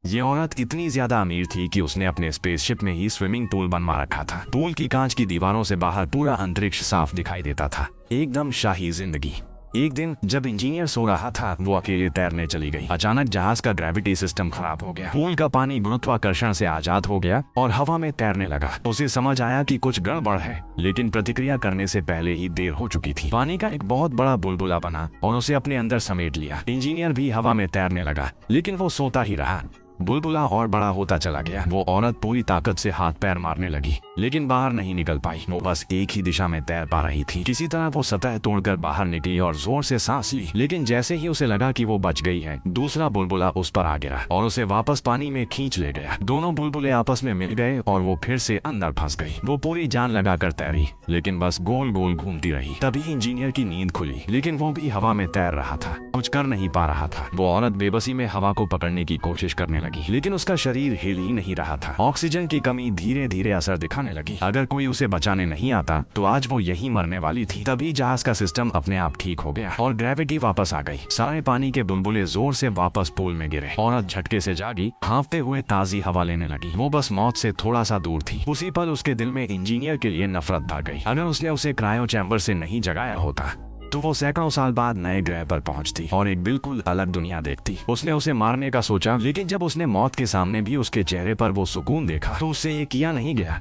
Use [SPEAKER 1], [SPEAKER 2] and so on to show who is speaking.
[SPEAKER 1] ये औरत इतनी ज्यादा अमीर थी कि उसने अपने स्पेसशिप में ही स्विमिंग पूल बनवा रखा था। पूल की कांच की दीवारों से बाहर पूरा अंतरिक्ष साफ दिखाई देता था, एकदम शाही जिंदगी। एक दिन जब इंजीनियर सो रहा था, वो अकेले तैरने चली गई। अचानक जहाज का ग्रेविटी सिस्टम खराब हो गया। पूल का पानी गुरुत्वाकर्षण से आजाद हो गया और हवा में तैरने लगा। उसे समझ आया कि कुछ गड़बड़ है, लेकिन प्रतिक्रिया करने से पहले ही देर हो चुकी थी। पानी का एक बहुत बड़ा बुलबुला बना और उसे अपने अंदर समेट लिया। इंजीनियर भी हवा में तैरने लगा, लेकिन वो सोता ही रहा। बुलबुला और बड़ा होता चला गया। वो औरत पूरी ताकत से हाथ पैर मारने लगी, लेकिन बाहर नहीं निकल पाई। वो बस एक ही दिशा में तैर पा रही थी। किसी तरह वो सतह तोड़कर बाहर निकली और जोर से सांस ली, लेकिन जैसे ही उसे लगा कि वो बच गई है, दूसरा बुलबुला उस पर आ गिरा और उसे वापस पानी में खींच ले गया। दोनों बुलबुले आपस में मिल गए और वो फिर से अंदर फंस गई। वो पूरी जान लगाकर तैरी, लेकिन बस गोल गोल घूमती रही। तभी इंजीनियर की नींद खुली, लेकिन वो भी हवा में तैर रहा था, कुछ कर नहीं पा रहा था। वो औरत बेबसी में हवा को पकड़ने की कोशिश करने लगी, लेकिन उसका शरीर हिल ही नहीं रहा था। ऑक्सीजन की कमी धीरे धीरे असर दिखाने लगी। अगर कोई उसे बचाने नहीं आता तो आज वो यही मरने वाली थी। तभी जहाज का सिस्टम अपने आप ठीक हो गया और ग्रेविटी वापस आ गई। सारे पानी के बुलबुले जोर से वापस पूल में गिरे। औरत झटके से जागी, हाँफते हुए ताजी हवा लेने लगी। वो बस मौत से थोड़ा सा दूर थी। उसी पल उसके दिल में इंजीनियर के लिए नफरत भर गई। अगर उसने उसे क्रायो चैम्बर से नहीं जगाया होता तो वो सैकड़ों साल बाद नए ग्रह पर पहुंचती और एक बिल्कुल अलग दुनिया देखती। उसने उसे मारने का सोचा, लेकिन जब उसने मौत के सामने भी उसके चेहरे पर वो सुकून देखा तो उससे ये किया नहीं गया।